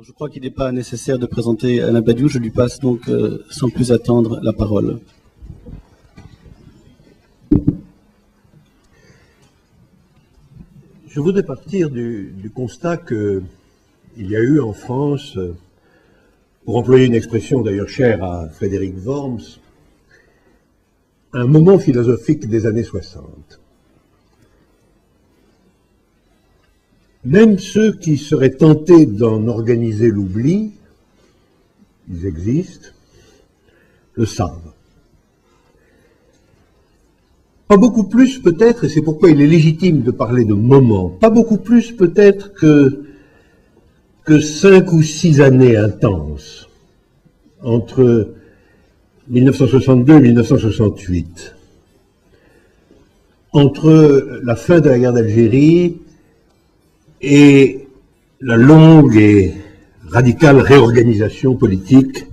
Je crois qu'il n'est pas nécessaire de présenter Alain Badiou, je lui passe donc sans plus attendre la parole. Je voudrais partir du constat qu'il y a eu en France, pour employer une expression d'ailleurs chère à Frédéric Worms, un moment philosophique des années 60. Même ceux qui seraient tentés d'en organiser l'oubli, ils existent, le savent. Pas beaucoup plus peut-être, et c'est pourquoi il est légitime de parler de moment, pas beaucoup plus peut-être que 5 ou 6 années intenses entre 1962 et 1968, entre la fin de la guerre d'Algérie et la longue et radicale réorganisation politique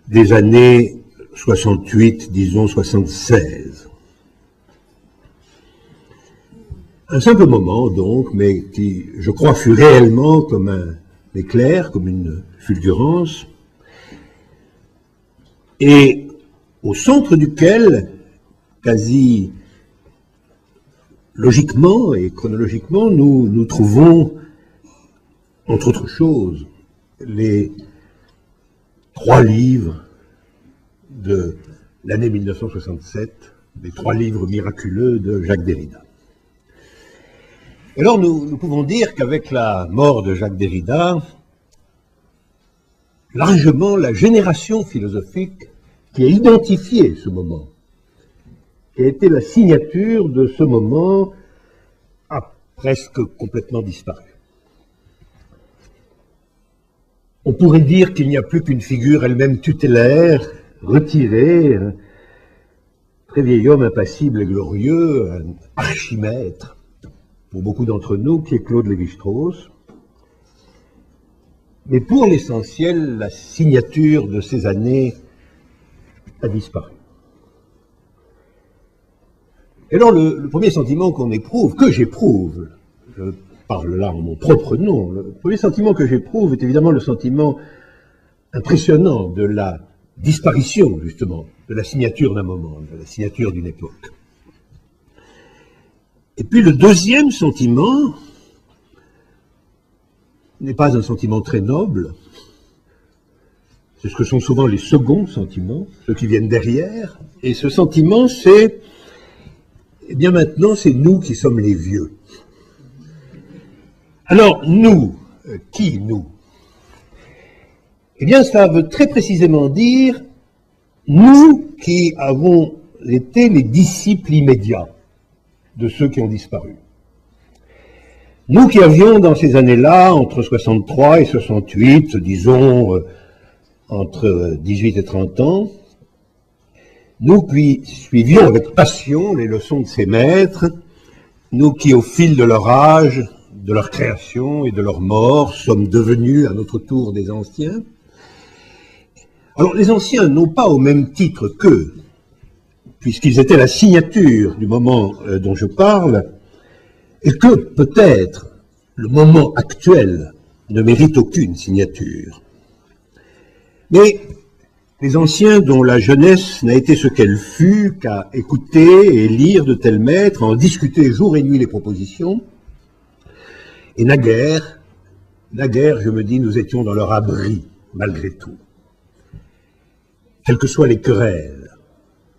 des années 68, disons 76. Un simple moment donc, mais qui, je crois, fut réellement comme un éclair, comme une fulgurance, et au centre duquel, quasi logiquement et chronologiquement, nous trouvons, entre autres choses, les 3 livres de l'année 1967, les 3 livres miraculeux de Jacques Derrida. Alors nous pouvons dire qu'avec la mort de Jacques Derrida, largement la génération philosophique qui a identifié ce moment, qui a été la signature de ce moment, a presque complètement disparu. On pourrait dire qu'il n'y a plus qu'une figure elle-même tutélaire, retirée, un très vieil homme impassible et glorieux, un archimètre, pour beaucoup d'entre nous, qui est Claude Lévi-Strauss. Mais pour l'essentiel, la signature de ces années a disparu. Et alors le premier sentiment qu'on éprouve, que j'éprouve, je parle là en mon propre nom, le premier sentiment que j'éprouve est évidemment le sentiment impressionnant de la disparition, justement, de la signature d'un moment, de la signature d'une époque. Et puis le deuxième sentiment n'est pas un sentiment très noble, c'est ce que sont souvent les seconds sentiments, ceux qui viennent derrière, et ce sentiment c'est, eh bien maintenant c'est nous qui sommes les vieux. Alors nous, qui nous? Eh bien ça veut très précisément dire nous qui avons été les disciples immédiats de ceux qui ont disparu. Nous qui avions dans ces années-là, entre 63 et 68, disons entre 18 et 30 ans, nous qui suivions avec passion les leçons de ces maîtres, nous qui au fil de leur âge, de leur création et de leur mort, sommes devenus à notre tour des anciens. Alors les anciens n'ont pas au même titre qu'eux, puisqu'ils étaient la signature du moment dont je parle, et que peut-être le moment actuel ne mérite aucune signature. Mais les anciens dont la jeunesse n'a été ce qu'elle fut qu'à écouter et lire de tels maîtres, en discuter jour et nuit les propositions, et naguère, je me dis, nous étions dans leur abri, malgré tout. Quelles que soient les querelles,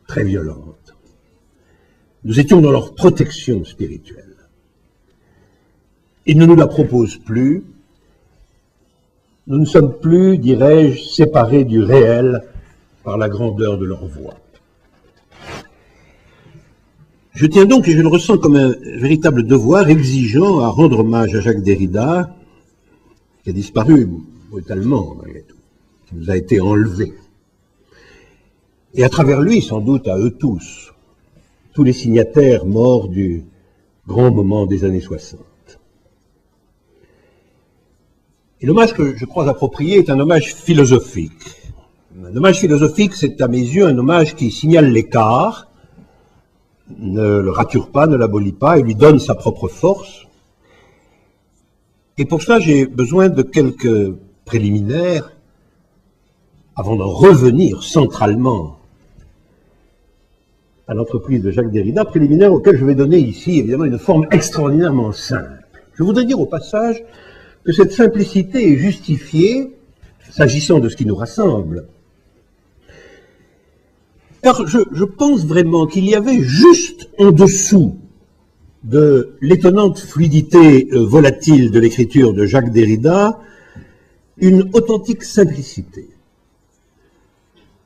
très violentes, nous étions dans leur protection spirituelle. Ils ne nous la proposent plus. Nous ne sommes plus, dirais-je, séparés du réel par la grandeur de leur voix. Je tiens donc, et je le ressens comme un véritable devoir exigeant, à rendre hommage à Jacques Derrida, qui a disparu brutalement, malgré tout, qui nous a été enlevé. Et à travers lui, sans doute à eux tous les signataires morts du grand moment des années 60. Et l'hommage que je crois approprié est un hommage philosophique. Un hommage philosophique, c'est à mes yeux un hommage qui signale l'écart, ne le rature pas, ne l'abolit pas, et lui donne sa propre force. Et pour cela, j'ai besoin de quelques préliminaire, avant d'en revenir centralement à l'entreprise de Jacques Derrida, préliminaire auquel je vais donner ici évidemment une forme extraordinairement simple. Je voudrais dire au passage que cette simplicité est justifiée, s'agissant de ce qui nous rassemble, car je pense vraiment qu'il y avait juste en dessous de l'étonnante fluidité volatile de l'écriture de Jacques Derrida une authentique simplicité,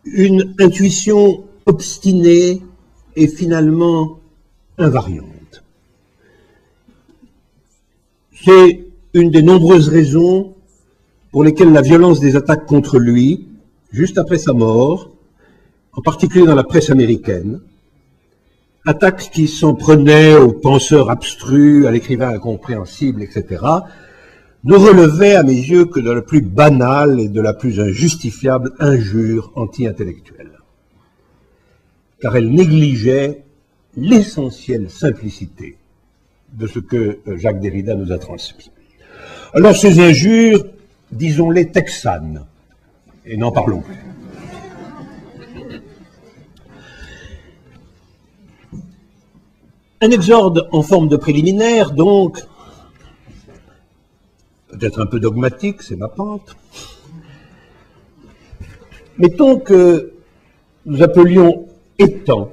une intuition obstinée et finalement invariante. C'est une des nombreuses raisons pour lesquelles la violence des attaques contre lui, juste après sa mort, en particulier dans la presse américaine, attaques qui s'en prenaient aux penseurs abstrus, à l'écrivain incompréhensible, etc., ne relevaient à mes yeux que de la plus banale et de la plus injustifiable injure anti-intellectuelle. Car elle négligeait l'essentielle simplicité de ce que Jacques Derrida nous a transmis. Alors ces injures, disons-les texanes, et n'en parlons plus. Un exorde en forme de préliminaire, donc, peut-être un peu dogmatique, c'est ma pente. Mettons que nous appelions étant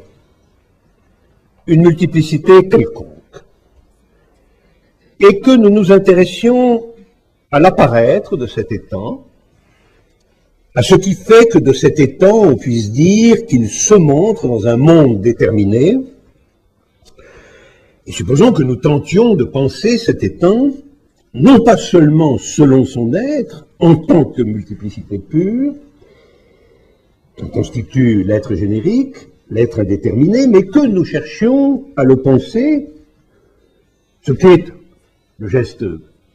une multiplicité quelconque, et que nous nous intéressions à l'apparaître de cet étant, à ce qui fait que de cet étant on puisse dire qu'il se montre dans un monde déterminé. Et supposons que nous tentions de penser cet étant, non pas seulement selon son être, en tant que multiplicité pure, qui constitue l'être générique, l'être indéterminé, mais que nous cherchions à le penser, ce qui est le geste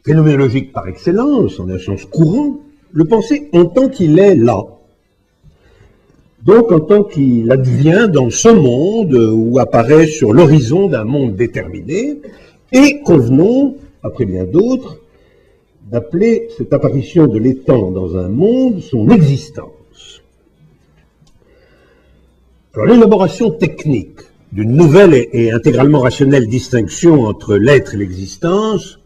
phénoménologique par excellence, en un sens courant, le penser en tant qu'il est là. Donc en tant qu'il advient dans ce monde ou apparaît sur l'horizon d'un monde déterminé, et convenons, après bien d'autres, d'appeler cette apparition de l'étant dans un monde son existence. Alors l'élaboration technique d'une nouvelle et intégralement rationnelle distinction entre l'être et l'existence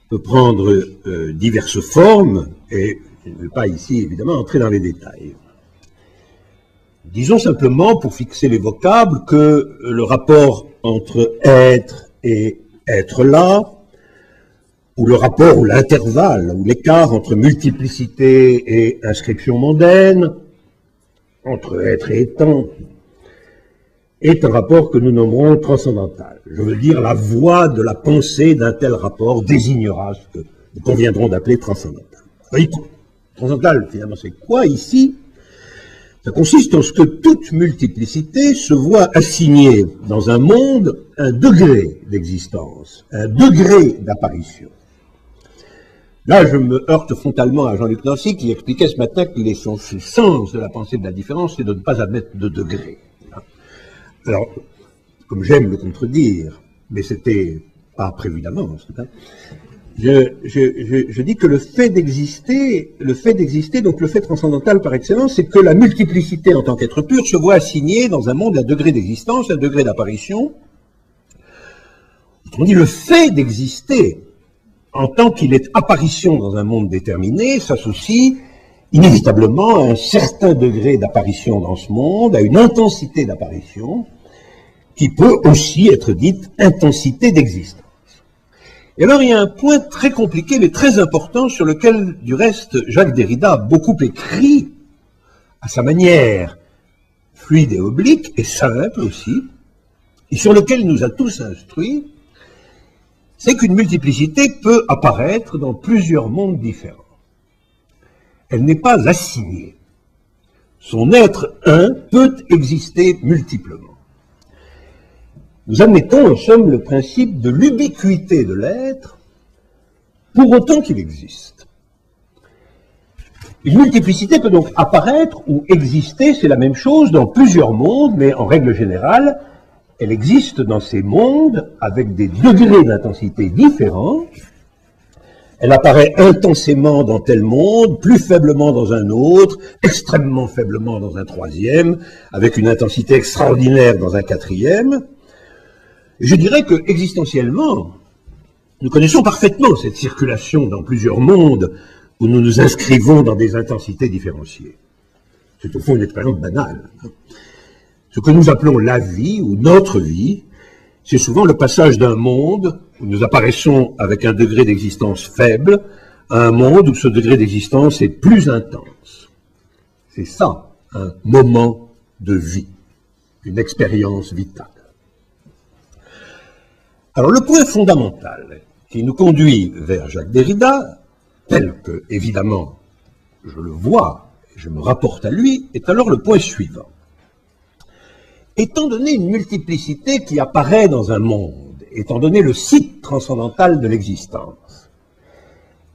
peut prendre diverses formes, et je ne vais pas ici évidemment entrer dans les détails. Disons simplement, pour fixer les vocables, que le rapport entre être et être là, ou le rapport ou l'intervalle, ou l'écart entre multiplicité et inscription mondaine, entre être et étant, est un rapport que nous nommerons transcendantal. Je veux dire, la voie de la pensée d'un tel rapport désignera ce que nous conviendrons d'appeler transcendantal. Transcendantal, finalement, c'est quoi ici? Ça consiste en ce que toute multiplicité se voit assigner dans un monde un degré d'existence, un degré d'apparition. Là, je me heurte frontalement à Jean-Luc Nancy qui expliquait ce matin que le sens de la pensée de la différence, c'est de ne pas admettre de degré. Alors, comme j'aime le contredire, mais c'était pas prévu d'avance, je dis que le fait d'exister, donc le fait transcendantal par excellence, c'est que la multiplicité en tant qu'être pur se voit assignée dans un monde un degré d'existence, un degré d'apparition. On dit le fait d'exister en tant qu'il est apparition dans un monde déterminé s'associe inévitablement à un certain degré d'apparition dans ce monde, à une intensité d'apparition qui peut aussi être dite intensité d'existence. Et alors il y a un point très compliqué mais très important sur lequel du reste Jacques Derrida a beaucoup écrit à sa manière fluide et oblique et simple aussi, et sur lequel il nous a tous instruits, c'est qu'une multiplicité peut apparaître dans plusieurs mondes différents. Elle n'est pas assignée. Son être un peut exister multiplement. Nous admettons en somme le principe de l'ubiquité de l'être pour autant qu'il existe. Une multiplicité peut donc apparaître ou exister, c'est la même chose, dans plusieurs mondes, mais en règle générale, elle existe dans ces mondes avec des degrés d'intensité différents. Elle apparaît intensément dans tel monde, plus faiblement dans un autre, extrêmement faiblement dans un troisième, avec une intensité extraordinaire dans un quatrième. Et je dirais que, existentiellement, nous connaissons parfaitement cette circulation dans plusieurs mondes où nous nous inscrivons dans des intensités différenciées. C'est au fond une expérience banale. Ce que nous appelons la vie ou notre vie, c'est souvent le passage d'un monde où nous apparaissons avec un degré d'existence faible à un monde où ce degré d'existence est plus intense. C'est ça, un moment de vie, une expérience vitale. Alors le point fondamental qui nous conduit vers Jacques Derrida, tel que, évidemment, je le vois, et je me rapporte à lui, est alors le point suivant. Étant donné une multiplicité qui apparaît dans un monde, étant donné le site transcendantal de l'existence,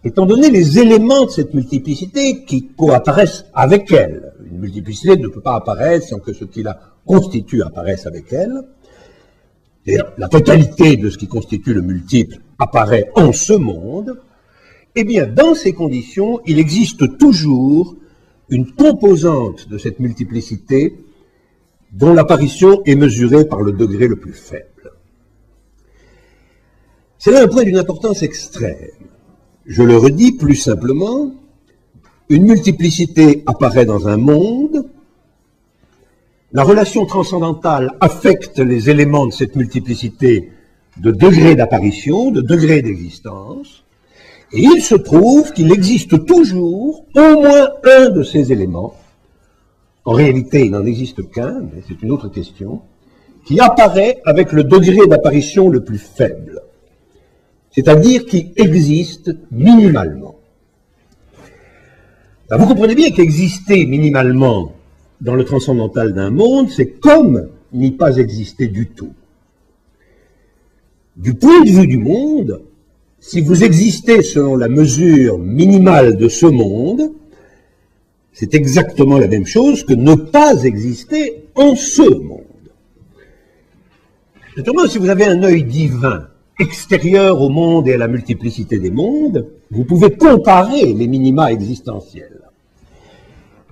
étant donné les éléments de cette multiplicité qui coapparaissent avec elle, une multiplicité ne peut pas apparaître sans que ce qui la constitue apparaisse avec elle, et la totalité de ce qui constitue le multiple apparaît en ce monde, eh bien, dans ces conditions, il existe toujours une composante de cette multiplicité dont l'apparition est mesurée par le degré le plus faible. C'est là un point d'une importance extrême. Je le redis plus simplement, une multiplicité apparaît dans un monde, la relation transcendantale affecte les éléments de cette multiplicité de degré d'apparition, de degré d'existence, et il se trouve qu'il existe toujours au moins un de ces éléments. En réalité, il n'en existe qu'un, mais c'est une autre question, qui apparaît avec le degré d'apparition le plus faible, c'est-à-dire qui existe minimalement. Alors vous comprenez bien qu'exister minimalement dans le transcendantal d'un monde, c'est comme n'y pas exister du tout. Du point de vue du monde, si vous existez selon la mesure minimale de ce monde, c'est exactement la même chose que ne pas exister en ce monde. Naturellement, si vous avez un œil divin, extérieur au monde et à la multiplicité des mondes, vous pouvez comparer les minima existentiels.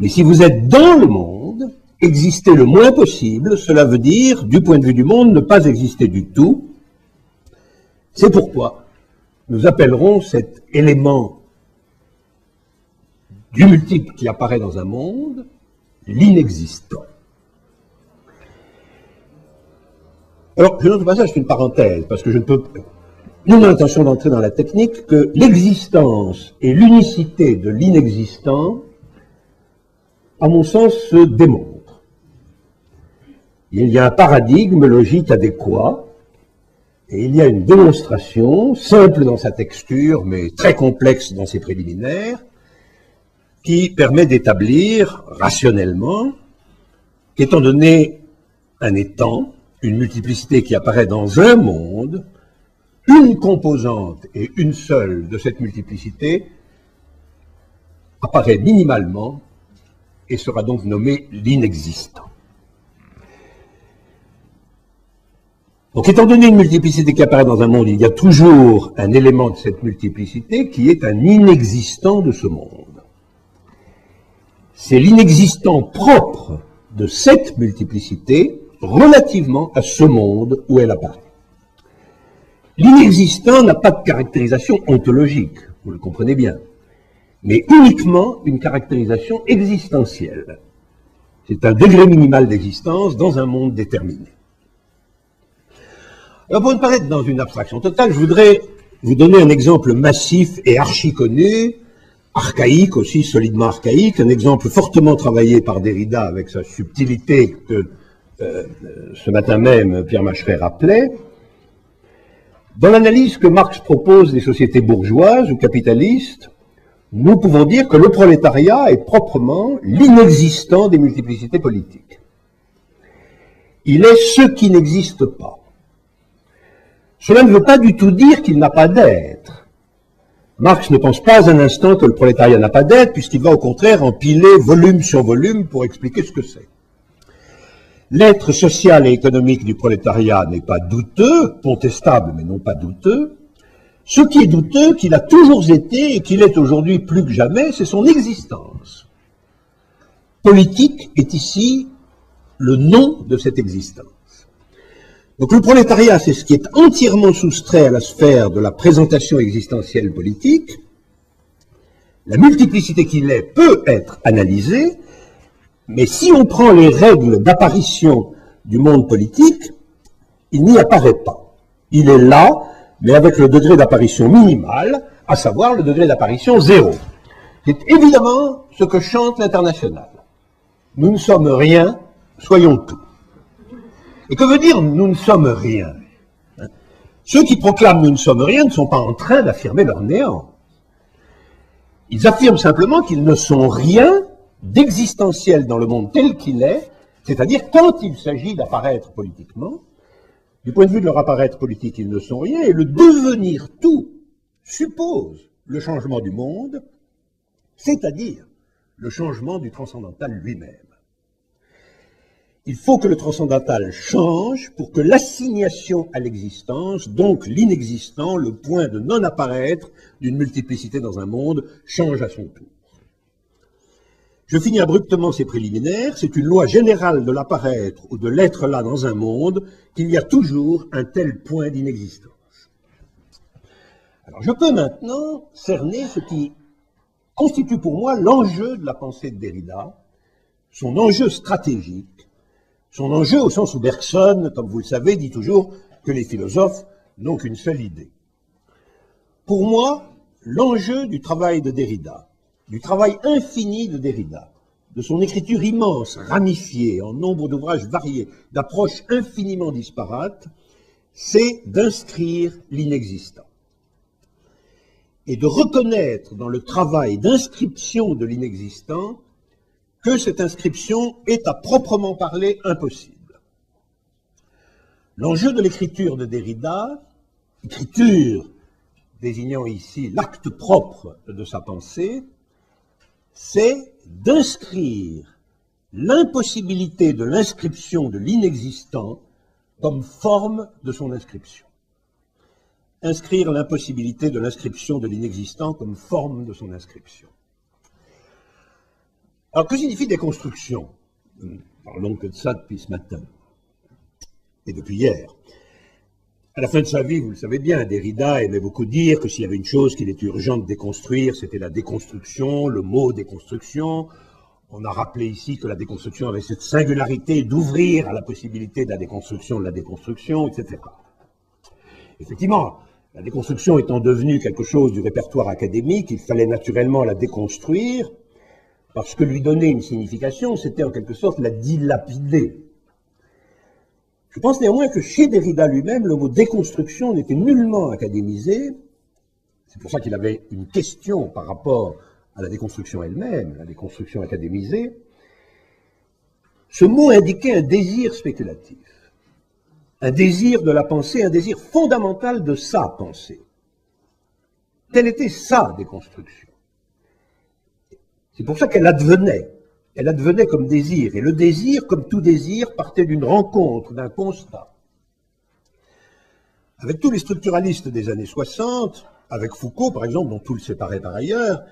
Mais si vous êtes dans le monde, exister le moins possible, cela veut dire, du point de vue du monde, ne pas exister du tout. C'est pourquoi nous appellerons cet élément du multiple qui apparaît dans un monde, l'inexistant. Alors, je note au passage, c'est une parenthèse, parce que je ne peux, nous avons l'intention d'entrer dans la technique, que l'existence et l'unicité de l'inexistant, à mon sens, se démontrent. Il y a un paradigme logique adéquat, et il y a une démonstration, simple dans sa texture, mais très complexe dans ses préliminaires, qui permet d'établir rationnellement qu'étant donné un étant, une multiplicité qui apparaît dans un monde, une composante et une seule de cette multiplicité apparaît minimalement et sera donc nommée l'inexistant. Donc, étant donné une multiplicité qui apparaît dans un monde, il y a toujours un élément de cette multiplicité qui est un inexistant de ce monde. C'est l'inexistant propre de cette multiplicité relativement à ce monde où elle apparaît. L'inexistant n'a pas de caractérisation ontologique, vous le comprenez bien, mais uniquement une caractérisation existentielle. C'est un degré minimal d'existence dans un monde déterminé. Alors, pour ne pas être dans une abstraction totale, je voudrais vous donner un exemple massif et archi-connu, archaïque aussi, solidement archaïque, un exemple fortement travaillé par Derrida avec sa subtilité que ce matin même Pierre Macheret rappelait. Dans l'analyse que Marx propose des sociétés bourgeoises ou capitalistes, nous pouvons dire que le prolétariat est proprement l'inexistant des multiplicités politiques. Il est ce qui n'existe pas. Cela ne veut pas du tout dire qu'il n'a pas d'être. Marx ne pense pas un instant que le prolétariat n'a pas d'être, puisqu'il va au contraire empiler volume sur volume pour expliquer ce que c'est. L'être social et économique du prolétariat n'est pas douteux, contestable mais non pas douteux. Ce qui est douteux, qu'il a toujours été et qu'il est aujourd'hui plus que jamais, c'est son existence. Politique est ici le nom de cette existence. Donc le prolétariat, c'est ce qui est entièrement soustrait à la sphère de la présentation existentielle politique. La multiplicité qu'il est peut être analysée, mais si on prend les règles d'apparition du monde politique, il n'y apparaît pas. Il est là, mais avec le degré d'apparition minimal, à savoir le degré d'apparition 0. C'est évidemment ce que chante l'Internationale. Nous ne sommes rien, soyons tout. Et que veut dire nous ne sommes rien? Ceux qui proclament nous ne sommes rien ne sont pas en train d'affirmer leur néant. Ils affirment simplement qu'ils ne sont rien d'existentiel dans le monde tel qu'il est, c'est-à-dire quand il s'agit d'apparaître politiquement. Du point de vue de leur apparaître politique, ils ne sont rien, et le devenir tout suppose le changement du monde, c'est-à-dire le changement du transcendantal lui-même. Il faut que le transcendantal change pour que l'assignation à l'existence, donc l'inexistant, le point de non-apparaître d'une multiplicité dans un monde, change à son tour. Je finis abruptement ces préliminaires. C'est une loi générale de l'apparaître ou de l'être là dans un monde qu'il y a toujours un tel point d'inexistence. Alors je peux maintenant cerner ce qui constitue pour moi l'enjeu de la pensée de Derrida, son enjeu stratégique, son enjeu au sens où Bergson, comme vous le savez, dit toujours que les philosophes n'ont qu'une seule idée. Pour moi, l'enjeu du travail de Derrida, du travail infini de Derrida, de son écriture immense, ramifiée en nombre d'ouvrages variés, d'approches infiniment disparates, c'est d'inscrire l'inexistant. Et de reconnaître dans le travail d'inscription de l'inexistant que cette inscription est à proprement parler impossible. L'enjeu de l'écriture de Derrida, écriture désignant ici l'acte propre de sa pensée, c'est d'inscrire l'impossibilité de l'inscription de l'inexistant comme forme de son inscription. Inscrire l'impossibilité de l'inscription de l'inexistant comme forme de son inscription. Alors, que signifie déconstruction? Parlons que de ça depuis ce matin, et depuis hier. À la fin de sa vie, vous le savez bien, Derrida aimait beaucoup dire que s'il y avait une chose qu'il était urgent de déconstruire, c'était la déconstruction, le mot déconstruction. On a rappelé ici que la déconstruction avait cette singularité d'ouvrir à la possibilité de la déconstruction, etc. Effectivement, la déconstruction étant devenue quelque chose du répertoire académique, il fallait naturellement la déconstruire, parce que lui donner une signification, c'était en quelque sorte la dilapider. Je pense néanmoins que chez Derrida lui-même, le mot déconstruction n'était nullement académisé. C'est pour ça qu'il avait une question par rapport à la déconstruction elle-même, la déconstruction académisée. Ce mot indiquait un désir spéculatif, un désir de la pensée, un désir fondamental de sa pensée. Telle était sa déconstruction. C'est pour ça qu'elle advenait. Elle advenait comme désir, et le désir, comme tout désir, partait d'une rencontre, d'un constat. Avec tous les structuralistes des années 60, avec Foucault par exemple, dont tout le séparait par ailleurs,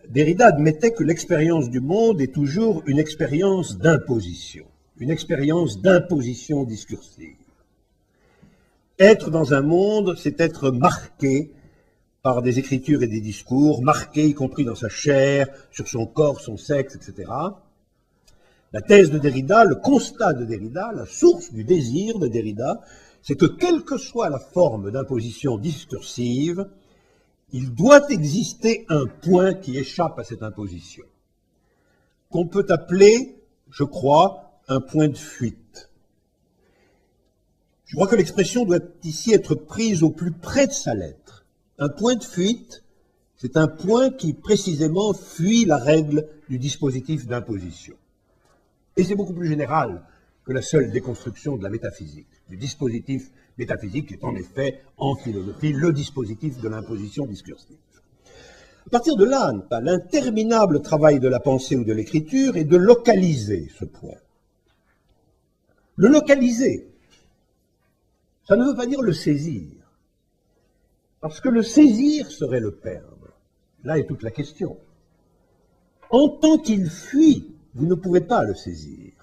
Derrida admettait que l'expérience du monde est toujours une expérience d'imposition discursive. Être dans un monde, c'est être marqué par des écritures et des discours, marqués y compris dans sa chair, sur son corps, son sexe, etc. La thèse de Derrida, le constat de Derrida, la source du désir de Derrida, c'est que quelle que soit la forme d'imposition discursive, il doit exister un point qui échappe à cette imposition, qu'on peut appeler, je crois, un point de fuite. Je crois que l'expression doit ici être prise au plus près de sa lettre. Un point de fuite, c'est un point qui précisément fuit la règle du dispositif d'imposition. Et c'est beaucoup plus général que la seule déconstruction de la métaphysique, du dispositif métaphysique qui est en effet, en philosophie, le dispositif de l'imposition discursive. À partir de là, l'interminable travail de la pensée ou de l'écriture est de localiser ce point. Le localiser, ça ne veut pas dire le saisir. Parce que le saisir serait le perdre. Là est toute la question. En tant qu'il fuit, vous ne pouvez pas le saisir.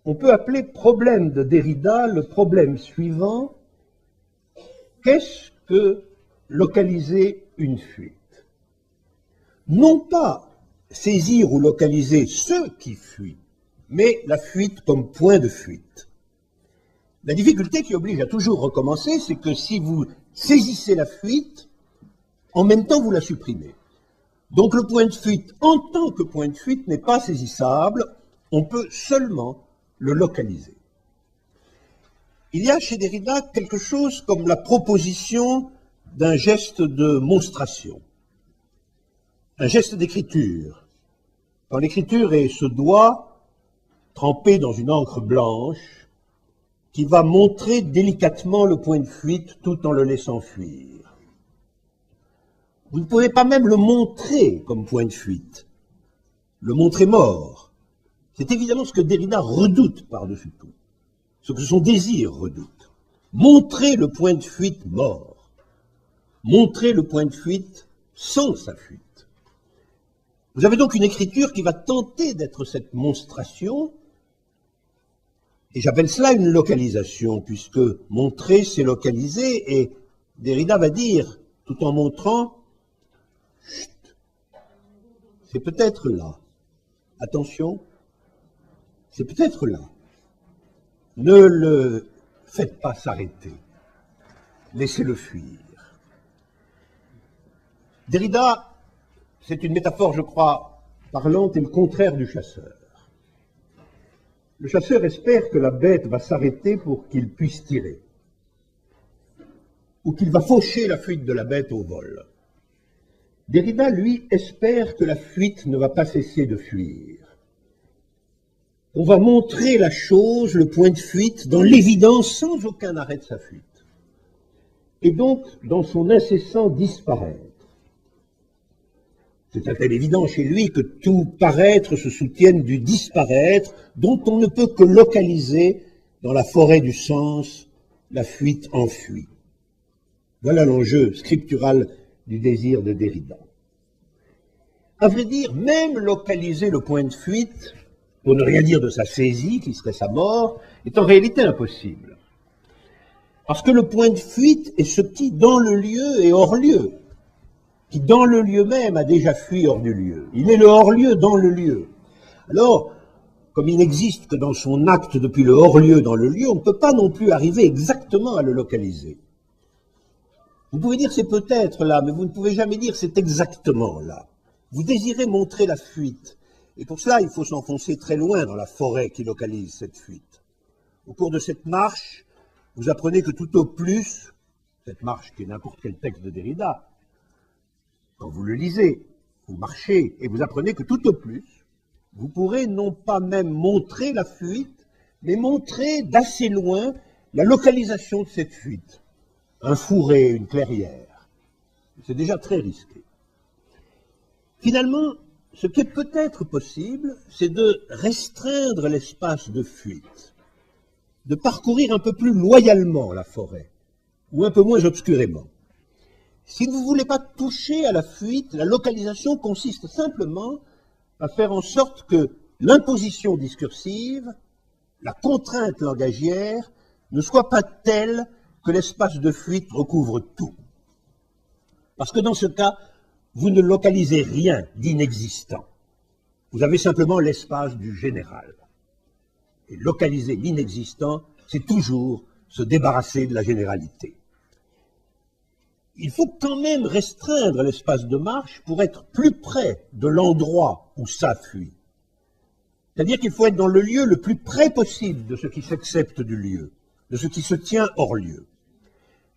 On peut appeler problème de Derrida le problème suivant: qu'est-ce que localiser une fuite? Non pas saisir ou localiser ceux qui fuient, mais la fuite comme point de fuite. La difficulté qui oblige à toujours recommencer, c'est que si vous saisissez la fuite, en même temps vous la supprimez. Donc le point de fuite, en tant que point de fuite, n'est pas saisissable, on peut seulement le localiser. Il y a chez Derrida quelque chose comme la proposition d'un geste de monstration, un geste d'écriture. Quand l'écriture est ce doigt trempé dans une encre blanche qui va montrer délicatement le point de fuite tout en le laissant fuir. Vous ne pouvez pas même le montrer comme point de fuite, le montrer mort. C'est évidemment ce que Derrida redoute par-dessus tout, ce que son désir redoute. Montrer le point de fuite mort, montrer le point de fuite sans sa fuite. Vous avez donc une écriture qui va tenter d'être cette monstration, et j'appelle cela une localisation, puisque montrer, c'est localiser, et Derrida va dire, tout en montrant, chut, c'est peut-être là. Attention, c'est peut-être là. Ne le faites pas s'arrêter. Laissez-le fuir. Derrida, c'est une métaphore, je crois, parlante et le contraire du chasseur. Le chasseur espère que la bête va s'arrêter pour qu'il puisse tirer, ou qu'il va faucher la fuite de la bête au vol. Derrida, lui, espère que la fuite ne va pas cesser de fuir. On va montrer la chose, le point de fuite, dans l'évidence, sans aucun arrêt de sa fuite. Et donc, dans son incessant disparaître. C'est un tel évident chez lui que tout paraître se soutienne du disparaître, dont on ne peut que localiser dans la forêt du sens la fuite enfuie. Voilà l'enjeu scriptural du désir de Derrida. À vrai dire, même localiser le point de fuite, pour ne rien dire de sa saisie, qui serait sa mort, est en réalité impossible. Parce que le point de fuite est ce qui, dans le lieu, est hors lieu, qui, dans le lieu même, a déjà fui hors du lieu. Il est le hors-lieu dans le lieu. Alors, comme il n'existe que dans son acte depuis le hors-lieu dans le lieu, on ne peut pas non plus arriver exactement à le localiser. Vous pouvez dire c'est peut-être là, mais vous ne pouvez jamais dire c'est exactement là. Vous désirez montrer la fuite. Et pour cela, il faut s'enfoncer très loin dans la forêt qui localise cette fuite. Au cours de cette marche, vous apprenez que tout au plus, cette marche qui est n'importe quel texte de Derrida, quand vous le lisez, vous marchez et vous apprenez que tout au plus, vous pourrez non pas même montrer la fuite, mais montrer d'assez loin la localisation de cette fuite. Un fourré, une clairière. C'est déjà très risqué. Finalement, ce qui est peut-être possible, c'est de restreindre l'espace de fuite, de parcourir un peu plus loyalement la forêt, ou un peu moins obscurément. Si vous ne voulez pas toucher à la fuite, la localisation consiste simplement à faire en sorte que l'imposition discursive, la contrainte langagière, ne soit pas telle que l'espace de fuite recouvre tout. Parce que dans ce cas, vous ne localisez rien d'inexistant. Vous avez simplement l'espace du général. Et localiser l'inexistant, c'est toujours se débarrasser de la généralité. Il faut quand même restreindre l'espace de marche pour être plus près de l'endroit où ça fuit. C'est-à-dire qu'il faut être dans le lieu le plus près possible de ce qui s'accepte du lieu, de ce qui se tient hors lieu.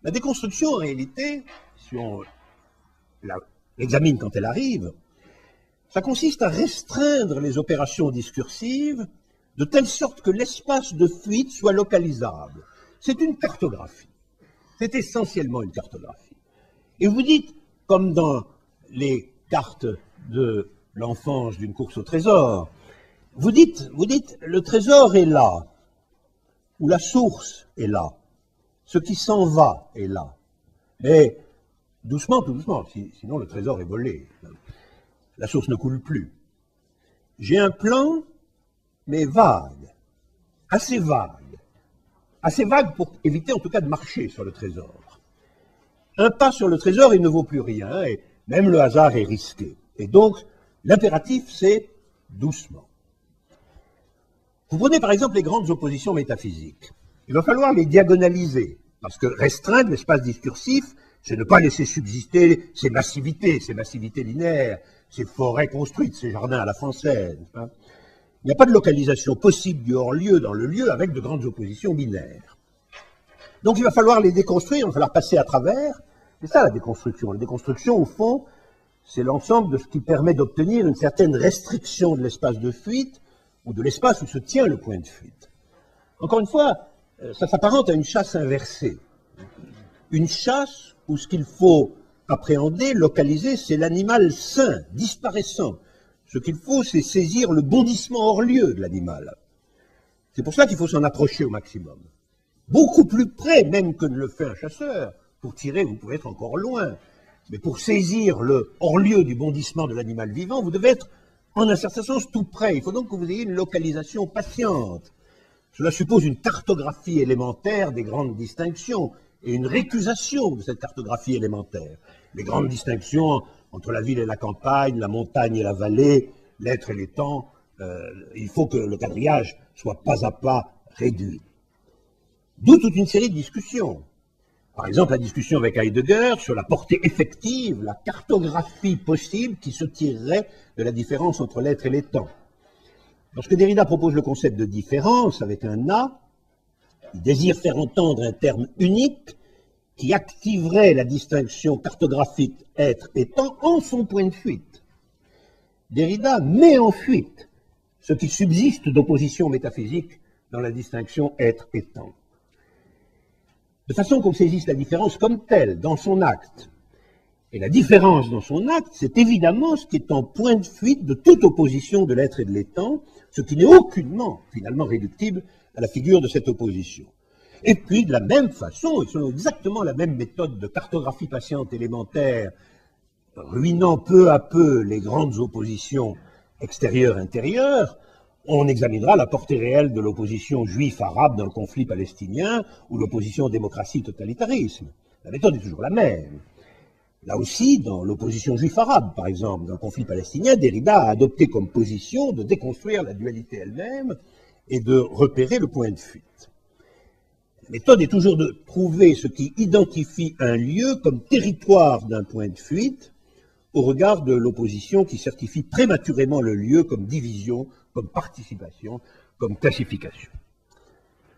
La déconstruction, en réalité, si on l'examine quand elle arrive, ça consiste à restreindre les opérations discursives de telle sorte que l'espace de fuite soit localisable. C'est une cartographie. C'est essentiellement une cartographie. Et vous dites, comme dans les cartes de l'enfance d'une course au trésor, vous dites, le trésor est là, ou la source est là, ce qui s'en va est là. Mais doucement, tout doucement, sinon le trésor est volé. La source ne coule plus. J'ai un plan, mais vague, assez vague pour éviter en tout cas de marcher sur le trésor. Un pas sur le trésor, il ne vaut plus rien, et même le hasard est risqué. Et donc, l'impératif, c'est doucement. Vous prenez par exemple les grandes oppositions métaphysiques. Il va falloir les diagonaliser, parce que restreindre l'espace discursif, c'est ne pas laisser subsister ces massivités linéaires, ces forêts construites, ces jardins à la française. Hein. Il n'y a pas de localisation possible du hors-lieu dans le lieu avec de grandes oppositions binaires. Donc il va falloir les déconstruire, il va falloir passer à travers. C'est ça la déconstruction. La déconstruction, au fond, c'est l'ensemble de ce qui permet d'obtenir une certaine restriction de l'espace de fuite ou de l'espace où se tient le point de fuite. Encore une fois, ça s'apparente à une chasse inversée. Une chasse où ce qu'il faut appréhender, localiser, c'est l'animal sain, disparaissant. Ce qu'il faut, c'est saisir le bondissement hors lieu de l'animal. C'est pour ça qu'il faut s'en approcher au maximum. Beaucoup plus près même que ne le fait un chasseur. Pour tirer, vous pouvez être encore loin. Mais pour saisir le hors-lieu du bondissement de l'animal vivant, vous devez être, en un certain sens, tout près. Il faut donc que vous ayez une localisation patiente. Cela suppose une cartographie élémentaire des grandes distinctions et une récusation de cette cartographie élémentaire. Les grandes distinctions entre la ville et la campagne, la montagne et la vallée, l'être et l'étang, il faut que le quadrillage soit pas à pas réduit. D'où toute une série de discussions. Par exemple, la discussion avec Heidegger sur la portée effective, la cartographie possible qui se tirerait de la différence entre l'être et l'étang. Lorsque Derrida propose le concept de différence avec un A, il désire faire entendre un terme unique qui activerait la distinction cartographique être-étant en son point de fuite. Derrida met en fuite ce qui subsiste d'opposition métaphysique dans la distinction être-étant. De façon qu'on saisisse la différence comme telle, dans son acte. Et la différence dans son acte, c'est évidemment ce qui est en point de fuite de toute opposition de l'être et de l'étant, ce qui n'est aucunement, finalement, réductible à la figure de cette opposition. Et puis, de la même façon, et selon exactement la même méthode de cartographie patiente élémentaire, ruinant peu à peu les grandes oppositions extérieures-intérieures, on examinera la portée réelle de l'opposition juif-arabe dans le conflit palestinien ou l'opposition démocratie-totalitarisme. La méthode est toujours la même. Là aussi, dans l'opposition juif-arabe, par exemple, dans le conflit palestinien, Derrida a adopté comme position de déconstruire la dualité elle-même et de repérer le point de fuite. La méthode est toujours de trouver ce qui identifie un lieu comme territoire d'un point de fuite au regard de l'opposition qui certifie prématurément le lieu comme division, comme participation, comme classification.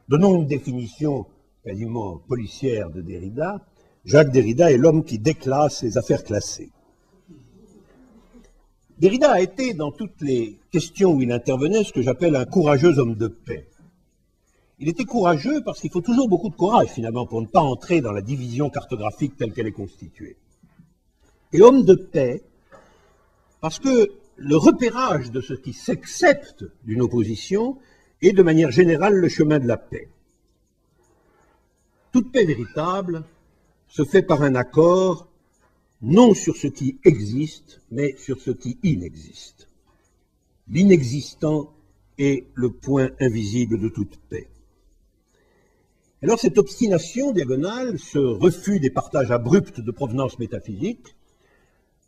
Donnons une définition quasiment policière de Derrida. Jacques Derrida est l'homme qui déclasse les affaires classées. Derrida a été, dans toutes les questions où il intervenait, ce que j'appelle un courageux homme de paix. Il était courageux parce qu'il faut toujours beaucoup de courage, finalement, pour ne pas entrer dans la division cartographique telle qu'elle est constituée. Et homme de paix, parce que le repérage de ce qui s'accepte d'une opposition est de manière générale le chemin de la paix. Toute paix véritable se fait par un accord, non sur ce qui existe, mais sur ce qui inexiste. L'inexistant est le point invisible de toute paix. Alors cette obstination diagonale, ce refus des partages abrupts de provenance métaphysique,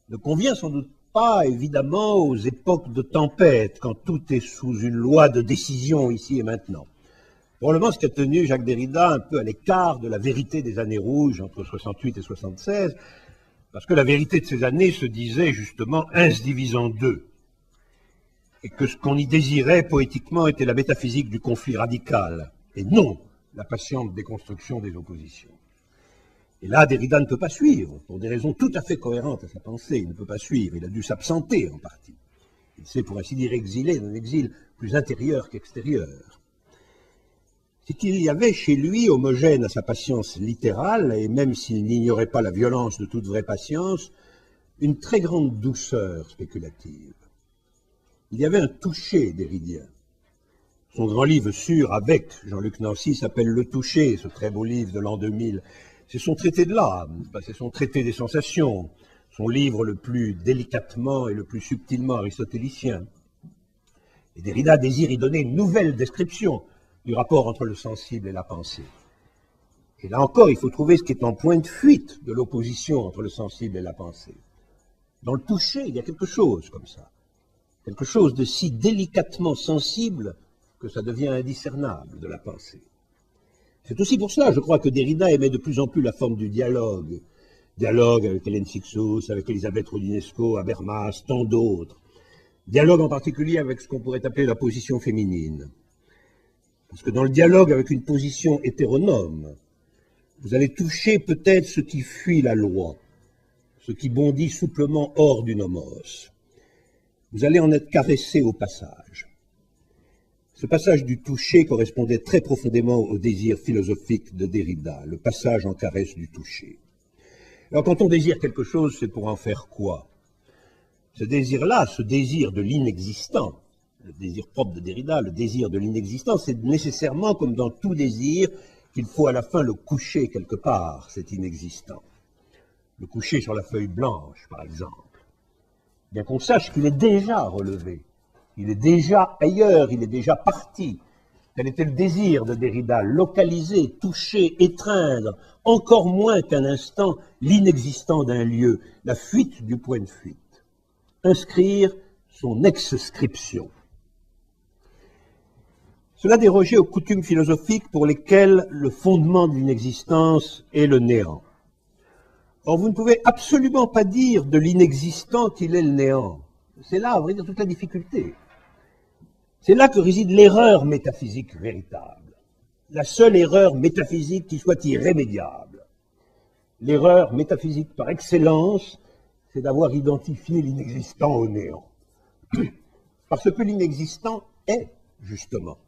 ne convient sans doute pas évidemment aux époques de tempête, quand tout est sous une loi de décision ici et maintenant. Probablement ce qui a tenu Jacques Derrida un peu à l'écart de la vérité des années rouges entre 68 et 76, parce que la vérité de ces années se disait justement 1 se divise en 2, et que ce qu'on y désirait poétiquement était la métaphysique du conflit radical, et non la patiente déconstruction des oppositions. Et là, Derrida ne peut pas suivre, pour des raisons tout à fait cohérentes à sa pensée. Il ne peut pas suivre, il a dû s'absenter en partie. Il s'est, pour ainsi dire, exilé d'un exil plus intérieur qu'extérieur. C'est qu'il y avait chez lui, homogène à sa patience littérale, et même s'il n'ignorait pas la violence de toute vraie patience, une très grande douceur spéculative. Il y avait un toucher derridien. Son grand livre sûr avec Jean-Luc Nancy s'appelle Le Toucher, ce très beau livre de l'an 2000. C'est son traité de l'âme, c'est son traité des sensations, son livre le plus délicatement et le plus subtilement aristotélicien. Et Derrida désire y donner une nouvelle description du rapport entre le sensible et la pensée. Et là encore, il faut trouver ce qui est en point de fuite de l'opposition entre le sensible et la pensée. Dans le toucher, il y a quelque chose comme ça. Quelque chose de si délicatement sensible que ça devient indiscernable de la pensée. C'est aussi pour cela, je crois, que Derrida aimait de plus en plus la forme du dialogue. Dialogue avec Hélène Cixous, avec Elisabeth Roudinesco, Habermas, tant d'autres. Dialogue en particulier avec ce qu'on pourrait appeler la position féminine. Parce que dans le dialogue avec une position hétéronome, vous allez toucher peut-être ce qui fuit la loi, ce qui bondit souplement hors du nomos. Vous allez en être caressé au passage. Ce passage du toucher correspondait très profondément au désir philosophique de Derrida, le passage en caresse du toucher. Alors quand on désire quelque chose, c'est pour en faire quoi? Ce désir-là, ce désir de l'inexistant, le désir propre de Derrida, le désir de l'inexistant, c'est nécessairement, comme dans tout désir, qu'il faut à la fin le coucher quelque part, cet inexistant. Le coucher sur la feuille blanche, par exemple. Bien qu'on sache qu'il est déjà relevé. Il est déjà ailleurs, il est déjà parti. Tel était le désir de Derrida, localiser, toucher, étreindre, encore moins qu'un instant, l'inexistant d'un lieu, la fuite du point de fuite. Inscrire son exscription. Cela dérogeait aux coutumes philosophiques pour lesquelles le fondement de l'inexistence est le néant. Or, vous ne pouvez absolument pas dire de l'inexistant qu'il est le néant. C'est là, à vrai dire, toute la difficulté. C'est là que réside l'erreur métaphysique véritable. La seule erreur métaphysique qui soit irrémédiable. L'erreur métaphysique par excellence, c'est d'avoir identifié l'inexistant au néant. Parce que l'inexistant est, justement.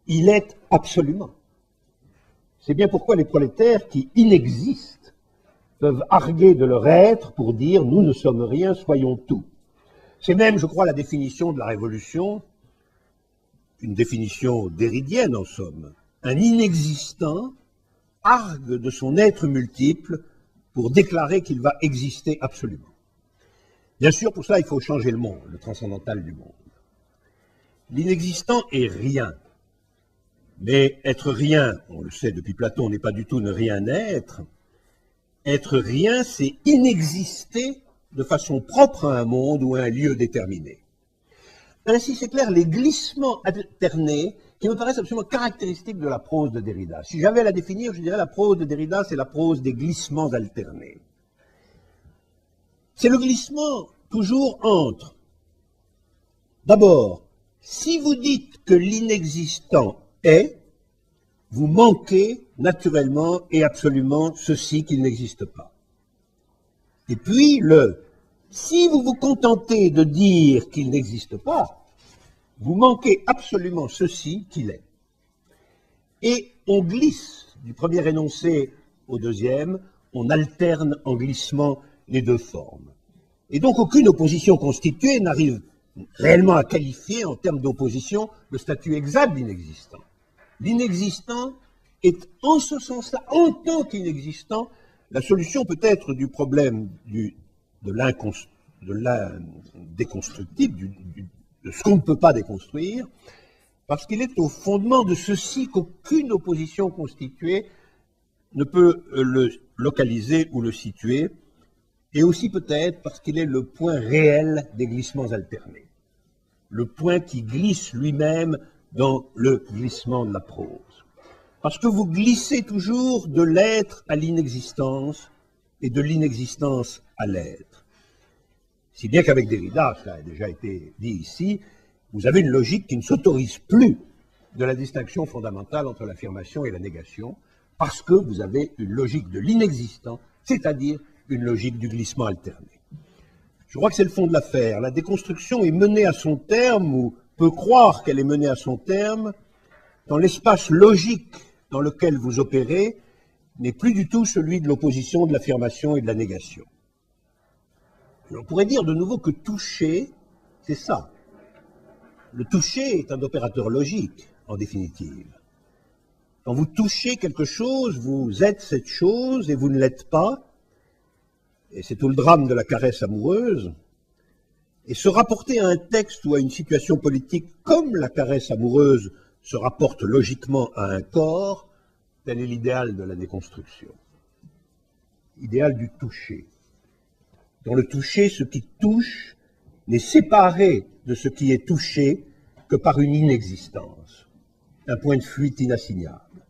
Il est absolument. C'est bien pourquoi les prolétaires qui inexistent peuvent arguer de leur être pour dire « nous ne sommes rien, soyons tout ». C'est même, je crois, la définition de la révolution, une définition derridienne en somme. Un inexistant argue de son être multiple pour déclarer qu'il va exister absolument. Bien sûr, pour cela, il faut changer le monde, le transcendantal du monde. L'inexistant est rien. Mais être rien, on le sait depuis Platon, n'est pas du tout ne rien être. Être rien, c'est inexister de façon propre à un monde ou à un lieu déterminé. Ainsi, c'est clair, les glissements alternés qui me paraissent absolument caractéristiques de la prose de Derrida. Si j'avais à la définir, je dirais la prose de Derrida, c'est la prose des glissements alternés. C'est le glissement toujours entre, d'abord, si vous dites que l'inexistant est, vous manquez naturellement et absolument ceci qu'il n'existe pas. Et puis si vous vous contentez de dire qu'il n'existe pas, vous manquez absolument ceci qu'il est. Et on glisse du premier énoncé au deuxième, on alterne en glissement les deux formes. Et donc aucune opposition constituée n'arrive réellement à qualifier en termes d'opposition le statut exact d'inexistant. L'inexistant est en ce sens-là, en tant qu'inexistant, la solution peut-être du problème de l'indéconstructible, de ce qu'on ne peut pas déconstruire, parce qu'il est au fondement de ceci qu'aucune opposition constituée ne peut le localiser ou le situer, et aussi peut-être parce qu'il est le point réel des glissements alternés, le point qui glisse lui-même dans le glissement de la prose. Parce que vous glissez toujours de l'être à l'inexistence et de l'inexistence à l'être. Si bien qu'avec Derrida, cela a déjà été dit ici, vous avez une logique qui ne s'autorise plus de la distinction fondamentale entre l'affirmation et la négation, parce que vous avez une logique de l'inexistant, c'est-à-dire une logique du glissement alterné. Je crois que c'est le fond de l'affaire. La déconstruction est menée à son terme, ou peut croire qu'elle est menée à son terme, quand l'espace logique dans lequel vous opérez n'est plus du tout celui de l'opposition, de l'affirmation et de la négation. Et on pourrait dire de nouveau que toucher, c'est ça. Le toucher est un opérateur logique, en définitive. Quand vous touchez quelque chose, vous êtes cette chose et vous ne l'êtes pas. Et c'est tout le drame de la caresse amoureuse. Et se rapporter à un texte ou à une situation politique comme la caresse amoureuse se rapporte logiquement à un corps, tel est l'idéal de la déconstruction. Idéal du toucher. Dans le toucher, ce qui touche n'est séparé de ce qui est touché que par une inexistence, un point de fuite inassignable.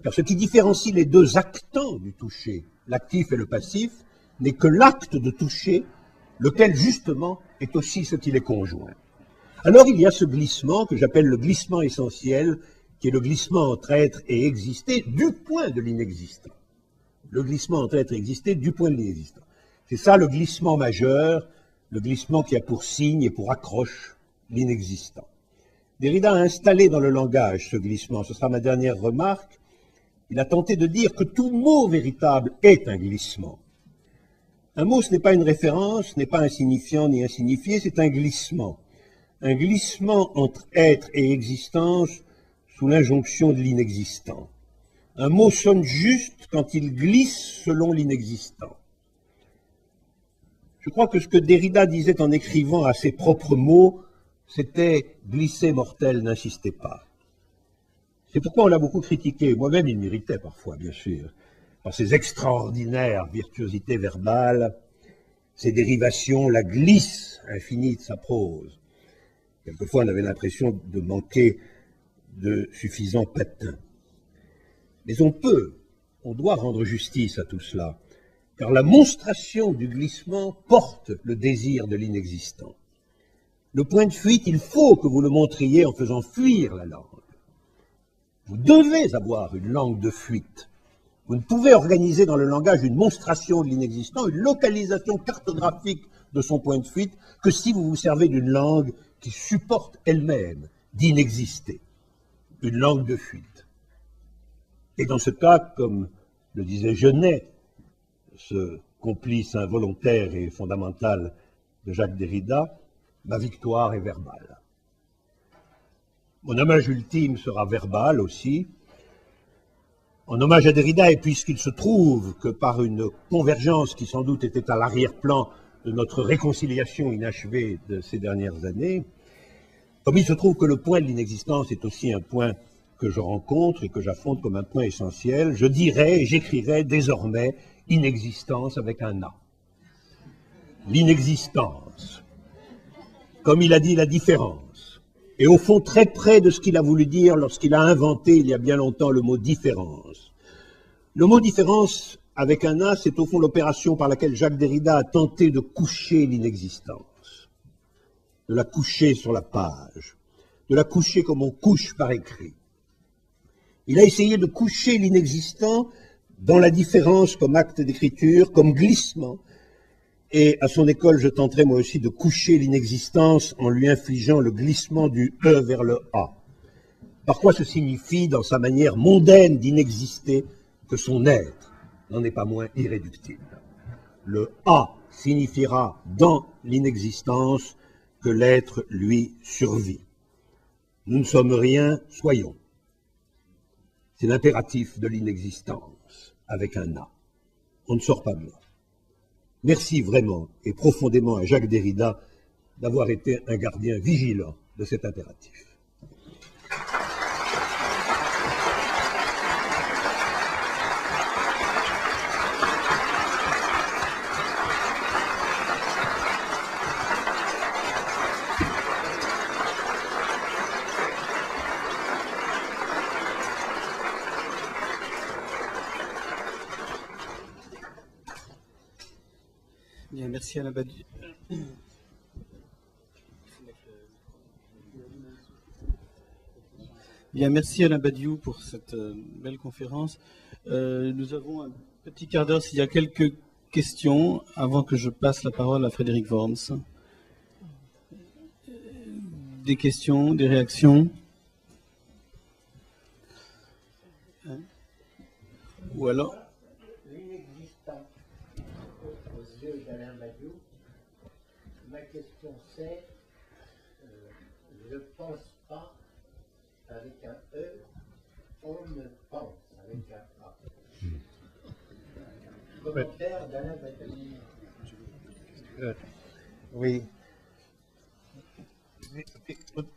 Car ce qui différencie les deux actants du toucher, l'actif et le passif, n'est que l'acte de toucher, lequel justement est aussi ce qui les conjoint. Alors il y a ce glissement que j'appelle le glissement essentiel, qui est le glissement entre être et exister du point de l'inexistant. Le glissement entre être et exister du point de l'inexistant. C'est ça le glissement majeur, le glissement qui a pour signe et pour accroche l'inexistant. Derrida a installé dans le langage ce glissement, ce sera ma dernière remarque. Il a tenté de dire que tout mot véritable est un glissement. Un mot, ce n'est pas une référence, n'est pas insignifiant ni insignifié, c'est un glissement. Un glissement entre être et existence sous l'injonction de l'inexistant. Un mot sonne juste quand il glisse selon l'inexistant. Je crois que ce que Derrida disait en écrivant à ses propres mots, c'était « glisser mortel, n'insistez pas ». C'est pourquoi on l'a beaucoup critiqué. Moi-même, il m'irritait parfois, bien sûr, par ses extraordinaires virtuosités verbales, ses dérivations, la glisse infinie de sa prose. Quelquefois, on avait l'impression de manquer de suffisant patin. Mais on doit rendre justice à tout cela, car la monstration du glissement porte le désir de l'inexistant. Le point de fuite, il faut que vous le montriez en faisant fuir la langue. Vous devez avoir une langue de fuite. Vous ne pouvez organiser dans le langage une monstration de l'inexistant, une localisation cartographique de son point de fuite, que si vous vous servez d'une langue qui supporte elle-même d'inexister, une langue de fuite. Et dans ce cas, comme le disait Genet, ce complice involontaire et fondamental de Jacques Derrida, ma victoire est verbale. Mon hommage ultime sera verbal aussi, en hommage à Derrida, et puisqu'il se trouve que par une convergence qui sans doute était à l'arrière-plan de notre réconciliation inachevée de ces dernières années, comme il se trouve que le point de l'inexistence est aussi un point que je rencontre et que j'affronte comme un point essentiel, je dirais et j'écrirai désormais inexistence avec un A. L'inexistence, comme il a dit la différence, et au fond très près de ce qu'il a voulu dire lorsqu'il a inventé il y a bien longtemps le mot différence. Le mot différence avec un A, c'est au fond l'opération par laquelle Jacques Derrida a tenté de coucher l'inexistence, de la coucher sur la page, de la coucher comme on couche par écrit. Il a essayé de coucher l'inexistant dans la différence comme acte d'écriture, comme glissement. Et à son école, je tenterai moi aussi de coucher l'inexistence en lui infligeant le glissement du E vers le A. Par quoi ce signifie, dans sa manière mondaine d'inexister, que son être n'en est pas moins irréductible. Le A signifiera dans l'inexistence que l'être, lui, survit. Nous ne sommes rien, soyons. C'est l'impératif de l'inexistence, avec un A. On ne sort pas de là. Merci vraiment et profondément à Jacques Derrida d'avoir été un gardien vigilant de cet impératif. Bien, merci Alain Badiou. Bien, merci Alain Badiou pour cette belle conférence. Nous avons un petit quart d'heure s'il y a quelques questions avant que je passe la parole à Frédéric Worms. Des questions, des réactions? Ou alors L'inexistant aux yeux d'Alain Badiou, ma question c'est, je ne pense pas avec un E, on commentaire d'Alain Badiou. Oui.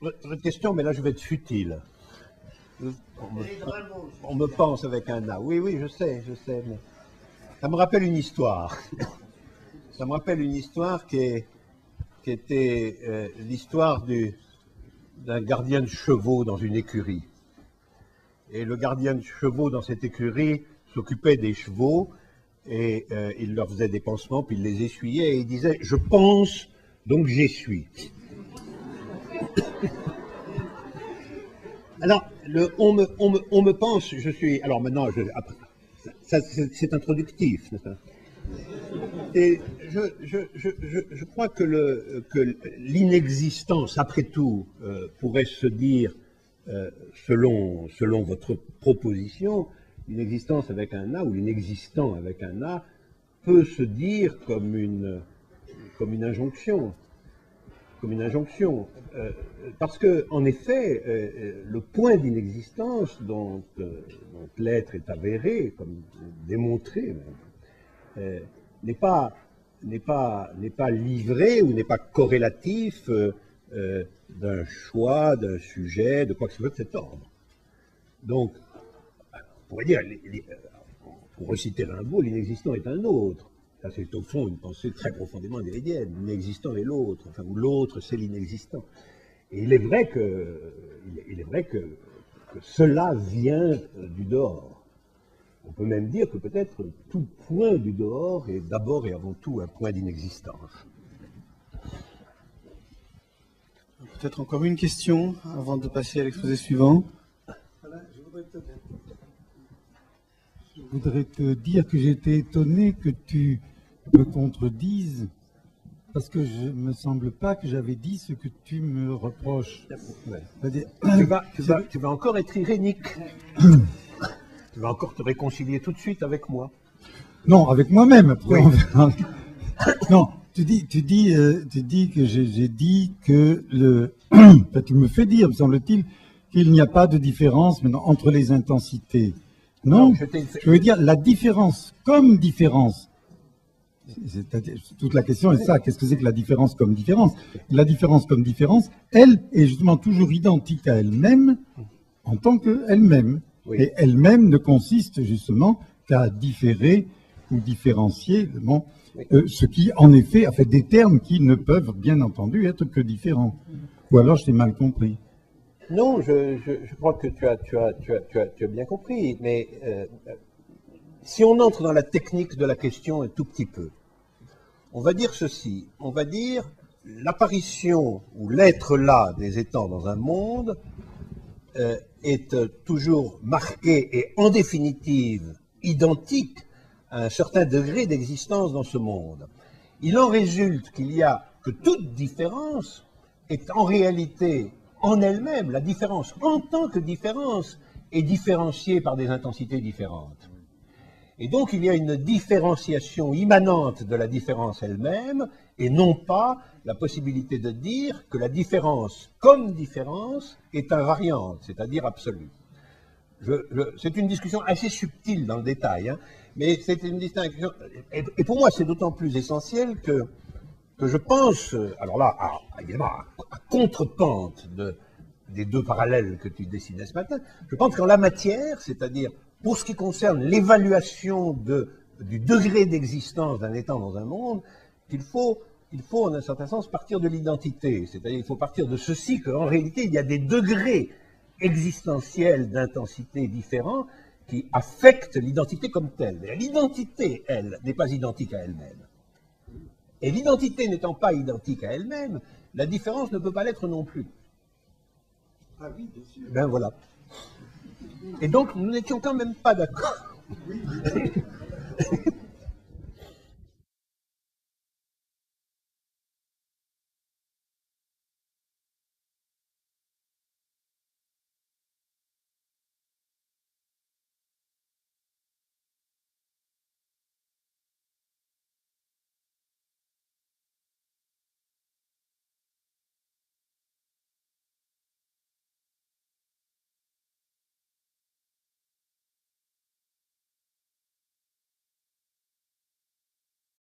Votre question, mais là je vais être futile. On me pense avec un A. Oui, oui, je sais, mais ça me rappelle une histoire. Ça me rappelle une histoire qui était l'histoire d'un gardien de chevaux dans une écurie. Et le gardien de chevaux dans cette écurie s'occupait des chevaux et il leur faisait des pansements, puis il les essuyait et il disait « Je pense, donc j'essuie ». Alors, on me pense, je suis... Alors maintenant, c'est introductif, n'est-ce pas? Et je crois que l'inexistence, après tout, pourrait se dire, selon votre proposition, une existence avec un A ou l'inexistant avec un A peut se dire comme une injonction. Comme une injonction. Parce que, en effet, le point d'inexistence dont l'être est avéré, comme démontré, n'est pas livré ou n'est pas corrélatif d'un choix, d'un sujet, de quoi que ce soit de cet ordre. Donc, on pourrait dire, pour reciter Rimbaud, l'inexistant est un autre. Ça, c'est au fond une pensée très profondément hérédienne. L'inexistant est l'autre, enfin, ou l'autre, c'est l'inexistant. Et il est vrai que cela vient du dehors. On peut même dire que peut-être tout point du dehors est d'abord et avant tout un point d'inexistence. Peut-être encore une question avant de passer à l'exposé suivant. Je voudrais te dire que j'étais étonné que tu me contredises, parce que je me semble pas que j'avais dit ce que tu me reproches. Ouais. Tu vas encore être irénique. Tu vas encore te réconcilier tout de suite avec moi. Non, avec moi-même. Oui. Non, tu dis que j'ai dit que enfin, tu me fais dire, me semble-t-il, qu'il n'y a pas de différence maintenant entre les intensités. Non, je veux dire la différence comme différence. Toute la question est ça, qu'est-ce que c'est que la différence comme différence? La différence comme différence, elle est justement toujours identique à elle-même en tant qu'elle-même. Oui. Et elle-même ne consiste justement qu'à différer ou différencier ce qui, en effet, a fait des termes qui ne peuvent, bien entendu, être que différents. Ou alors je t'ai mal compris. Non, je crois que tu as bien compris, mais si on entre dans la technique de la question un tout petit peu, on va dire ceci, on va dire l'apparition ou l'être là des étangs dans un monde est toujours marqué et en définitive identique à un certain degré d'existence dans ce monde. Il en résulte que toute différence est en réalité en elle-même, la différence en tant que différence est différenciée par des intensités différentes. Et donc il y a une différenciation immanente de la différence elle-même et non pas la possibilité de dire que la différence comme différence est invariante, c'est-à-dire absolue. C'est une discussion assez subtile dans le détail, hein, mais c'est une distinction, et pour moi c'est d'autant plus essentiel que je pense, alors là, évidemment, à contre-pente des deux parallèles que tu dessinais ce matin, je pense qu'en la matière, c'est-à-dire pour ce qui concerne l'évaluation du degré d'existence d'un étant dans un monde, il faut en un certain sens partir de l'identité, c'est-à-dire il faut partir de ceci qu'en réalité il y a des degrés existentiels d'intensité différents qui affectent l'identité comme telle. Mais l'identité, elle, n'est pas identique à elle-même. Et l'identité n'étant pas identique à elle-même, la différence ne peut pas l'être non plus. Ah oui, bien sûr. Ben voilà. Et donc, nous n'étions quand même pas d'accord. Oui.